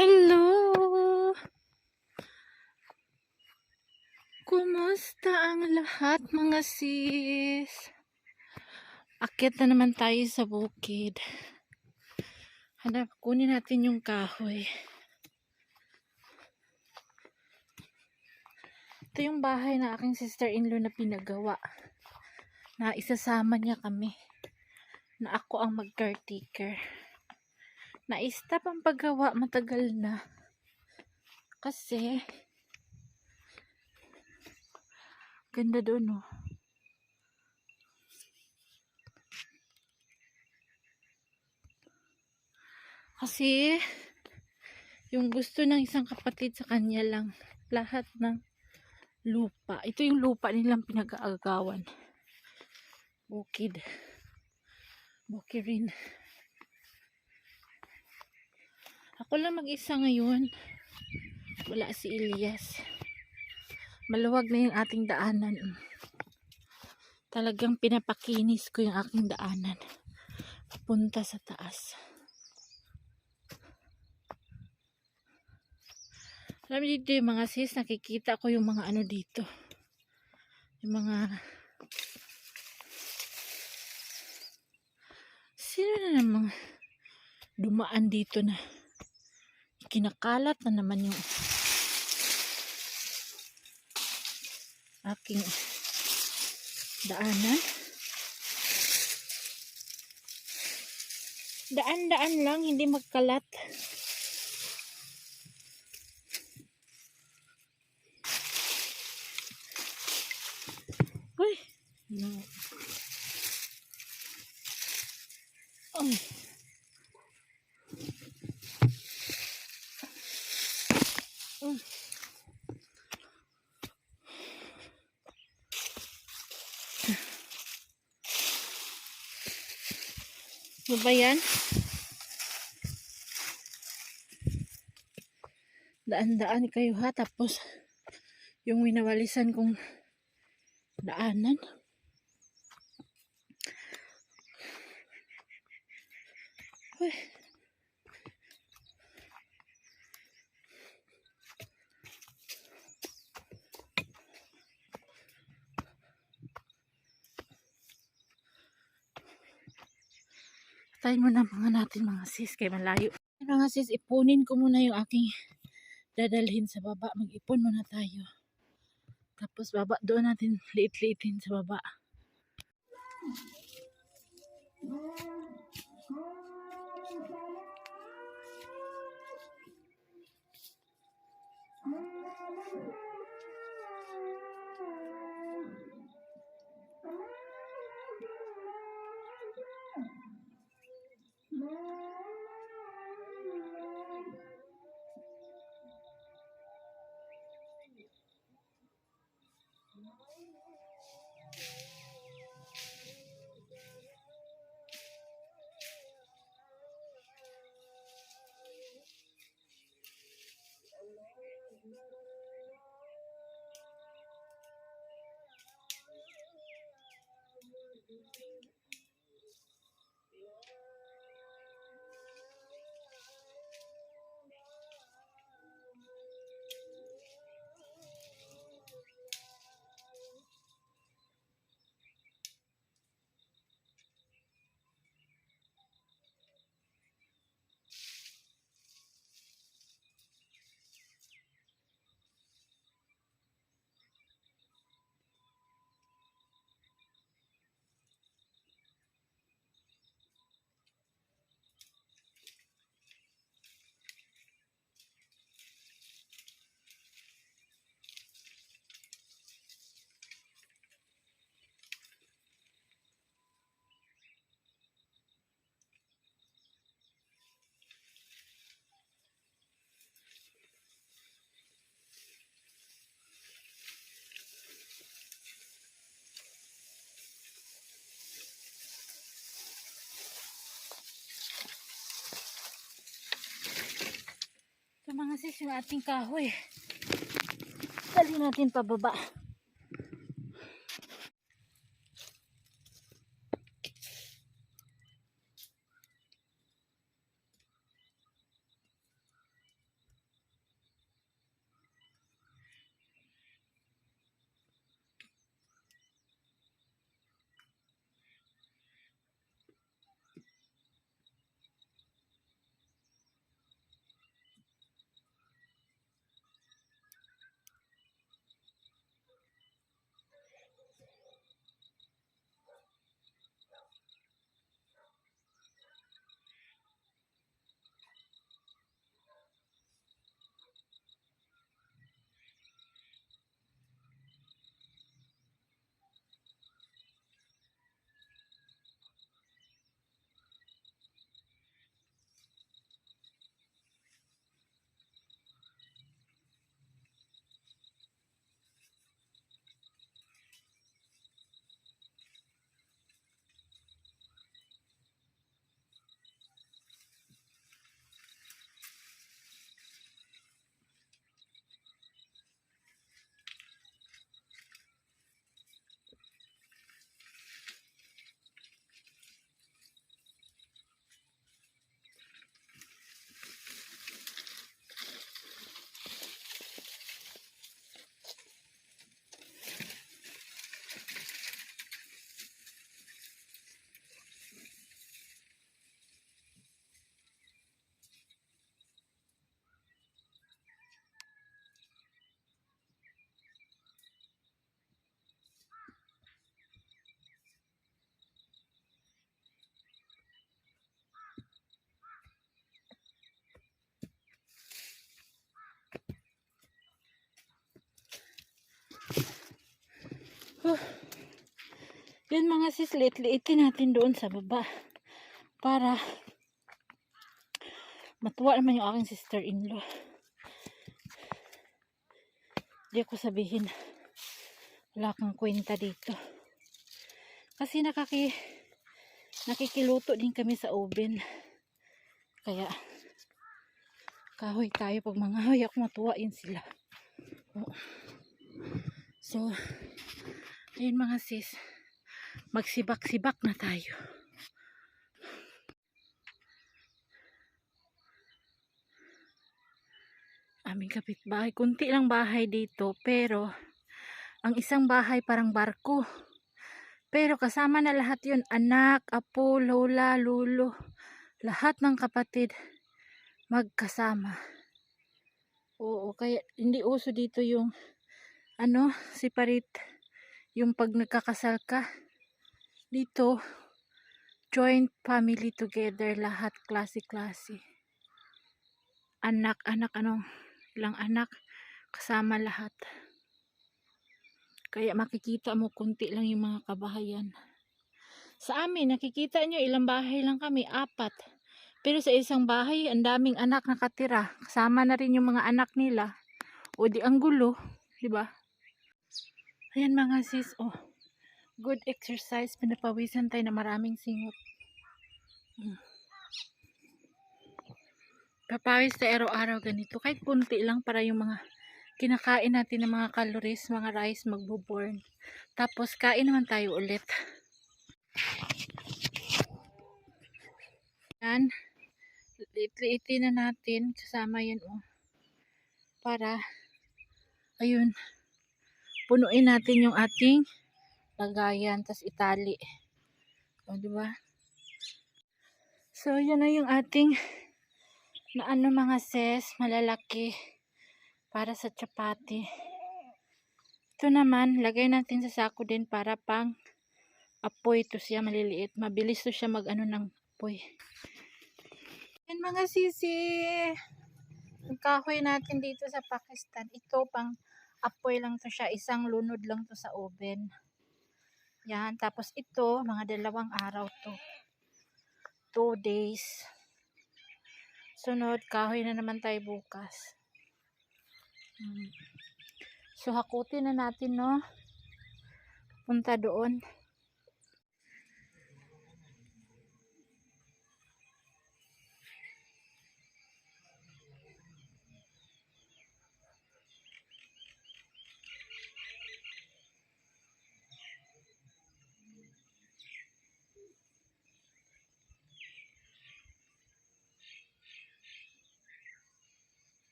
Hello! Kumusta ang lahat mga sis? Akyat na naman tayo sa bukid. Kunin natin yung kahoy. Ito yung bahay na aking sister-in-law na pinagawa. Na isasama niya kami. Na ako ang mag-caretaker. Na-stop ang paggawa matagal na. Kasi ganda doon, oh. Kasi yung gusto ng isang kapatid sa kanya lang lahat ng lupa. Ito yung lupa nilang pinag-aagawan. Bukid. Bukirin. Ako lang mag-isa ngayon. Wala si Elias. Maluwag na yung ating daanan. Talagang pinapakinis ko yung aking daanan. Punta sa taas. Alam niyo dito yung mga sis, nakikita ko yung mga ano dito. Yung mga... Sino na namang dumaan dito na kinakalat na naman yung aking daanan. Daan-daan lang, hindi magkalat. Uy! No. Ay. Ano ba yan? Daan-daan kayo ha, tapos yung winawalisan kong daanan. Uy. Tayo muna natin mga sis, kay malayo. Mga sis, ipunin ko muna yung aking dadalhin sa baba. Mag-ipon muna tayo. Tapos baba doon natin liit-liitin sa baba. So mga sis, yung ating kahoy. Dali natin pababa. Huh. Yun mga sis, liit-liitin natin doon sa baba. Para matuwa naman yung aking sister-in-law. Hindi ako sabihin wala kang kwenta dito. Kasi nakikiluto din kami sa oven. Kaya kahoy tayo pag mga hoy ako matuwain sila. Oh. So, ayun mga sis, magsibak-sibak na tayo. Aming kapitbahay, kunti lang bahay dito, pero ang isang bahay parang barko. Pero kasama na lahat yun, anak, apo, lola, lulo, lahat ng kapatid magkasama. Oo, kaya hindi uso dito yung separate, yung pag nagkakasal ka. Dito, joint family together, lahat klase-klase. Anak, ilang anak, kasama lahat. Kaya makikita mo kunti lang yung mga kabahayan. Sa amin, nakikita nyo ilang bahay lang kami, 4. Pero sa isang bahay, ang daming anak nakatira. Kasama na rin yung mga anak nila. O di ang gulo, di ba? Ayan mga sis, oh. Good exercise, pinapawisan tayo na maraming singot. Papawis tayo araw-araw ganito. Kahit kunti lang para yung mga kinakain natin ng mga calories, mga rice magbo-burn. Tapos kain naman tayo ulit. Yan. Liit-liitin na natin. Kasama yan oh. Para ayun. Punuin natin yung ating lagayan. Tapos itali. O diba? So yan na yung ating na mga ses. Malalaki. Para sa chapati. Ito naman. Lagay natin sa sako din para pang apoy. Ito siya maliliit. Mabilis to siya mag ng apoy. Yan mga sisi. Yung kahoy natin dito sa Pakistan. Ito pang apoy lang to siya. Isang lunod lang to sa oven. Yan. Tapos ito, mga 2 araw to. 2 days. Sunod, kahoy na naman tayo bukas. So, hakutin na natin, no? Punta doon.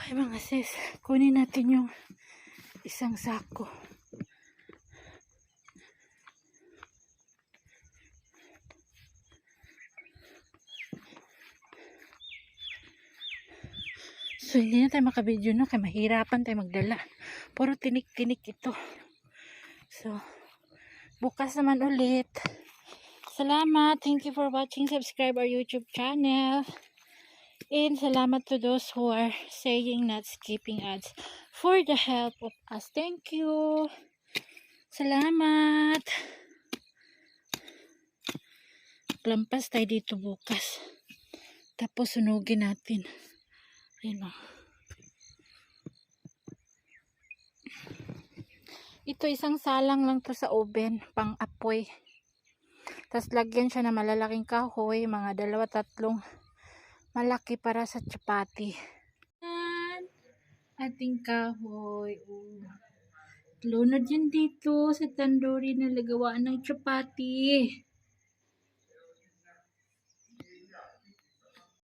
Ay mga sis, kunin natin yung isang sako. So hindi na tayo makabidyo no, kaya mahirapan tayo magdala. Puro tinik-tinik ito. So, bukas naman ulit. Salamat. Thank you for watching. Subscribe our YouTube channel. And salamat to those who are saying not skipping ads for the help of us. Thank you. Salamat. Lampas tayo dito bukas. Tapos sunugin natin. Ayun o. Ito isang salang lang to sa oven. Pang apoy. Tapos lagyan siya ng malalaking kahoy. Mga 2-3 malaki para sa chapati. Ating kahoy. Lunod yan dito sa tandoori na lagawaan ng chapati.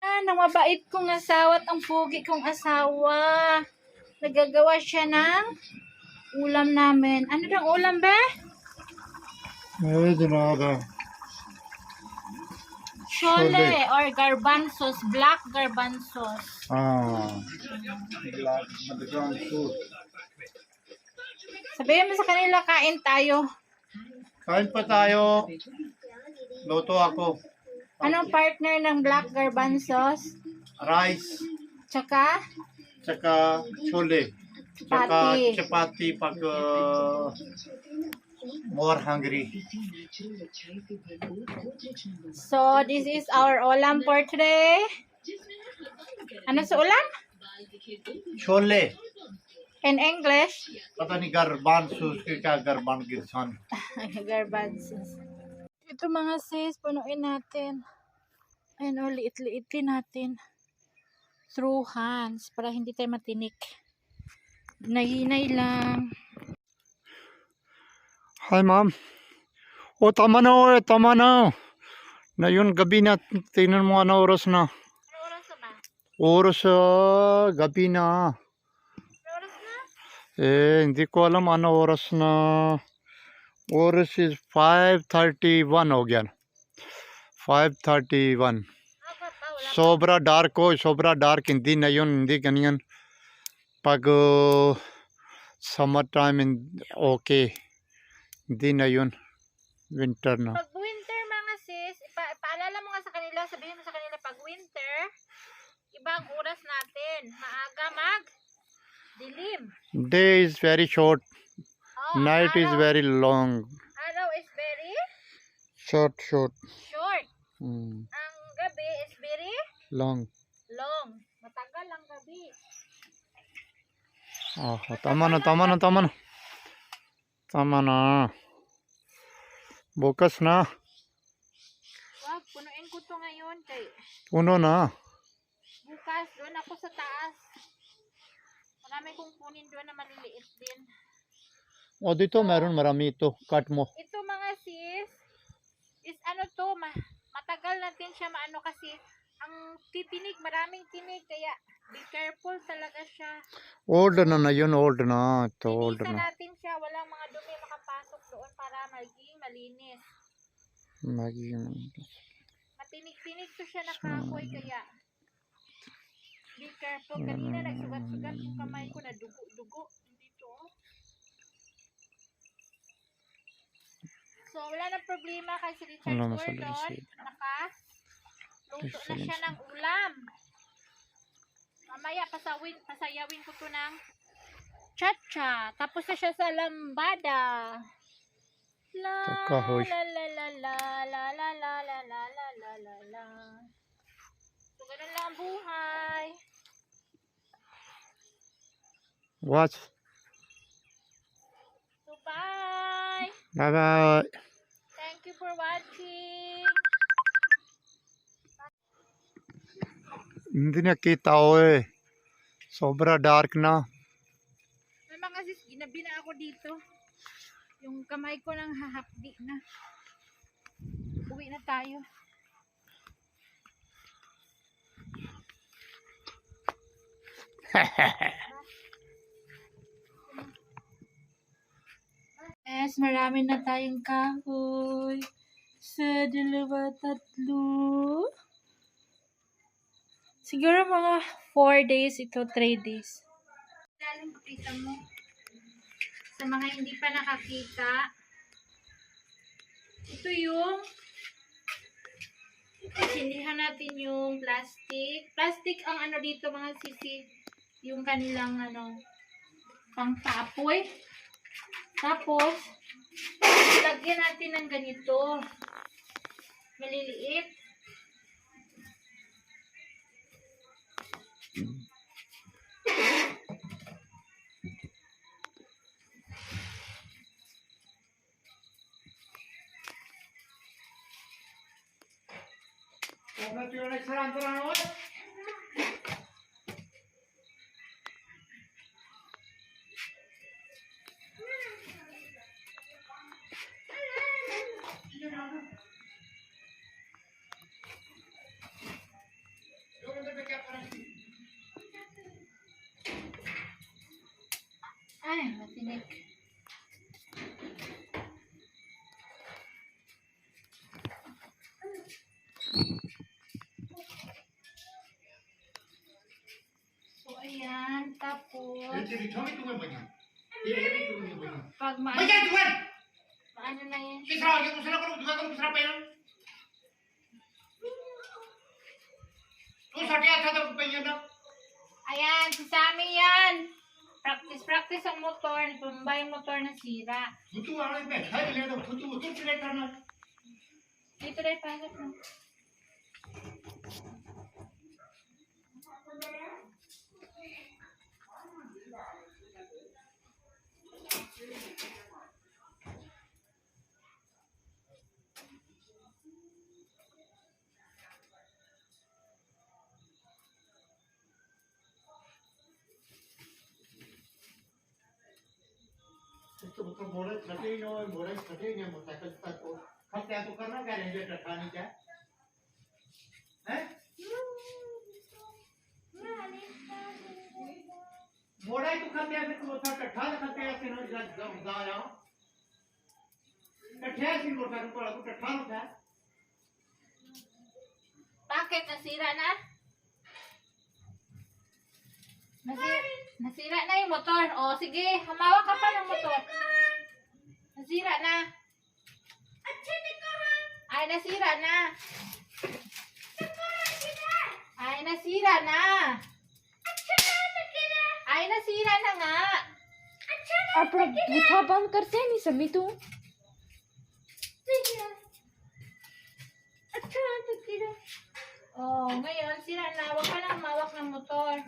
Ang mabait kong asawa at ang pugi kong asawa. Nagagawa siya ng ulam namin. Ano bang ulam ba? Chole or garbanzos, black garbanzos. Black underground food. Sabihin mo sa kanila, kain tayo. Kain pa tayo. Luto ako. Anong partner ng black garbanzos? Rice. Tsaka Chole. Chapati. Chapati pag more hungry. So, this is our ulam for today. Ano sa ulam? Chole. In English? Pata ni garbanzos kaya garbanzos. Garbanzos. Ito mga sis, punuin natin. Ayan o, liit-liitin natin. Through hands, para hindi tayo matinik. Hinay lang. Hi ma'am. Tama na. Na yun gabi na. Tingnan mo ano oras na. Ano oras na ba? Oras gabi na. Ano oras na? Hindi ko alam ano oras na. Oras is 5:31 हो गया 5:31 sobra dark hindi na yun hindi ganyan pag summer time okay hindi na yun winter na Pag winter mga sis, paalala mo nga sa kanila, sabihin mo sa kanila pag winter, ibang oras natin, maaga dilim. day is very short. Night is very long. Araw is very Short. Ang gabi is very Long. Matagal ang gabi. Tama na. Bukas na. Wag, punuin ko to ngayon kay Puno na. bukas doon ako sa taas. Marami kong kunin doon na maliliit din. Dito meron marami ito. Cut mo. Ito mga sis, is ano to, matagal natin siya maano kasi ang maraming tinig, kaya be careful talaga siya. Old na yun. Old na. Ito old Linisan na. natin siya, walang mga dumi makapasok doon para maging malinis. Matinig-tinig to siya na kahoy, kaya be careful. Kanina nagsugat-sugat yung kamay ko na dugo dito. So, wala na problema kasi Richard Gordon, nakaluto na siya ng ulam. Mamaya, pasayawin ko to ng cha-cha. Tapos na siya sa lambada. La Kahoy. la la la la la la la la la la la la la. So, ganun lang ang buhay. Watch. So, bye! Bye. Thank you for watching. Hindi na kita Sobra dark na. May mga sis, ginabi na ako dito. Yung kamay ko nang hahapdi na. Uwi na tayo. Yes, marami na tayong kahoy. Sa dalawa, tatlo. Siguro mga 4 days ito, 3 days. Daling pakita mo. Sa mga hindi pa nakakita, ito yung sindihan natin yung plastic. Plastic ang ano dito mga sisi, yung kanilang ano, pangpapoy. Tapos, lagyan natin ng ganito. Maliliit. Ay, matinik. So, ayan. Tapos, pag maano na yan. Ayan, si Sammy yan. Practice ang motor. Tumba yung motor na sira. Dito rin, pasok mo. मोड़ाई तो खाते हैं तो मोटा कट्ठा खाते हैं कि ना गाया कट्ठा सी मोटा को तो कट्ठा होता है Bakit? Nasira na? Nasira na yung motor. O, sige. Hamawa ka pa ng motor. Nasira na. Ay, nasira na. Ay, nasira na. Ay, nasira na nga. आप बूथा बंद करते हैं नहीं सभी तू Oh, ngayon, sira na. Huwag ka lang mawak ng motor.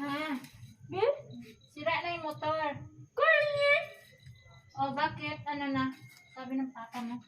Ha? Sira na yung motor. Oh, bakit? Ano na? Sabi ng papa mo.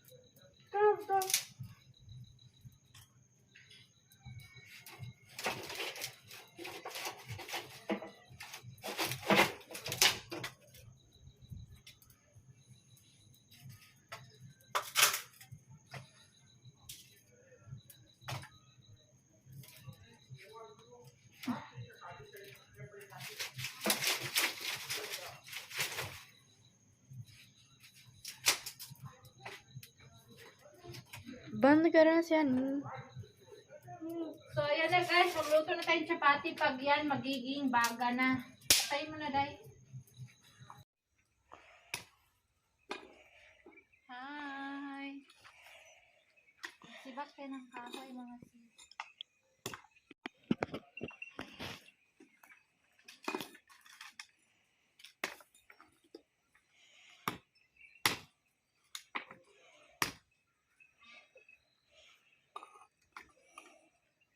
बंद करा से So, ayan na guys. Magluto na tayong chapati. Pag yan, magiging baga na. Patay mo na, Day. Hi! Sibak kayo ng kahoy, mga sis.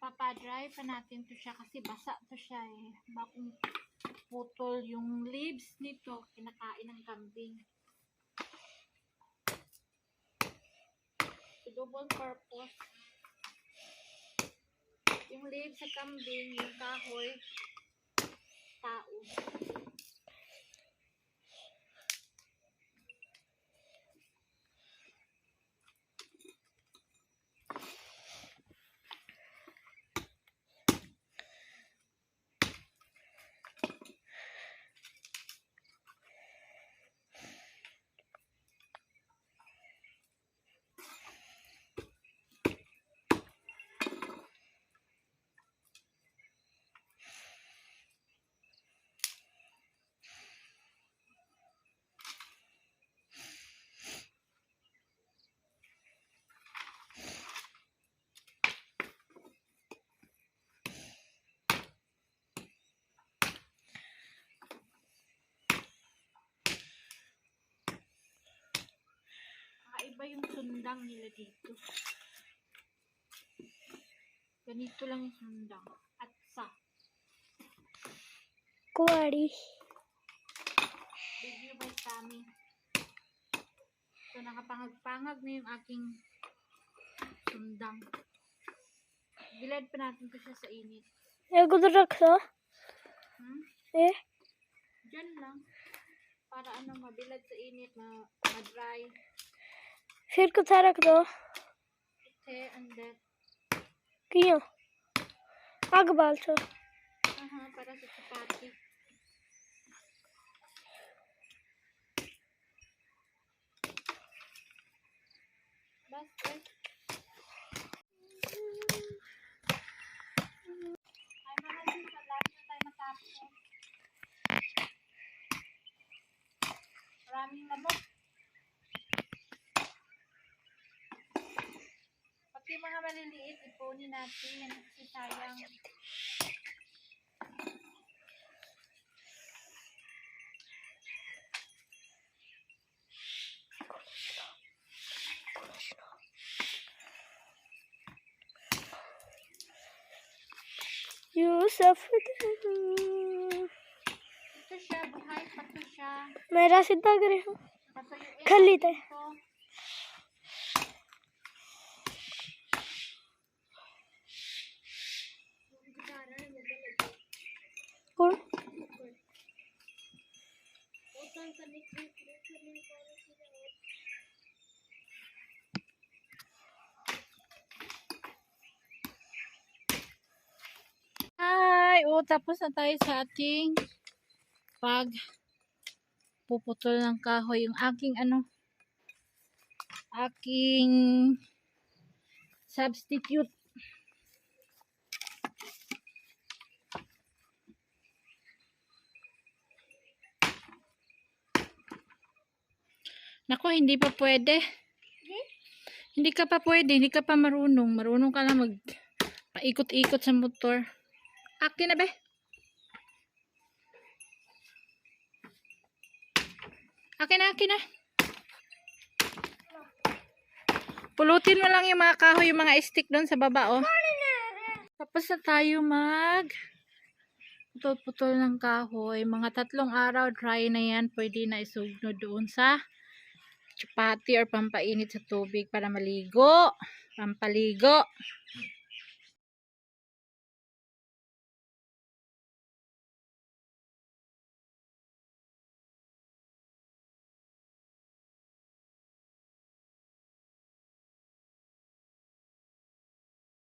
Papadry pa natin to siya kasi basa to siya eh. Bakong putol yung leaves nito, kinakain ng kambing. So, double purpose. Yung leaves sa kambing, yung kahoy, tao. Iba yung sundang nila dito. Ganito lang yung sundang. At sa Kuadi video by Sammy. So, nakapangag-pangag na yung aking sundang. Bilad pa natin ko siya sa init. ये कुछ रख दो Hmm? ये Diyan lang. Para mabilad sa init, ma-dry. फिर कुछ रख दो Okay, and then, क्यों आग बाल छो para sa chapati. Bas, guys. Ay, mga sis, last na tayo matapos. Maraming lamok. Pati mga maliliit, ipunin natin. Kasi sayang. Yusuf Ito siya, buhay pa to siya. मेरा सीधा करे हूँ Pasayuin Khali natin tayo. ito. कौन Ay, tapos na tayo sa ating puputol ng kahoy. Yung aking substitute. Nako, hindi pa pwede. Hindi ka pa pwede, hindi ka pa marunong. Marunong ka lang paikot-ikot sa motor. Akin na be. Akin na. Pulutin mo lang yung mga kahoy, yung mga stick doon sa baba, oh. Tapos na tayo putol-putol ng kahoy. Mga 3 araw, dry na yan. Pwede na isugno doon sa chapati or pampainit sa tubig para maligo. Pampaligo.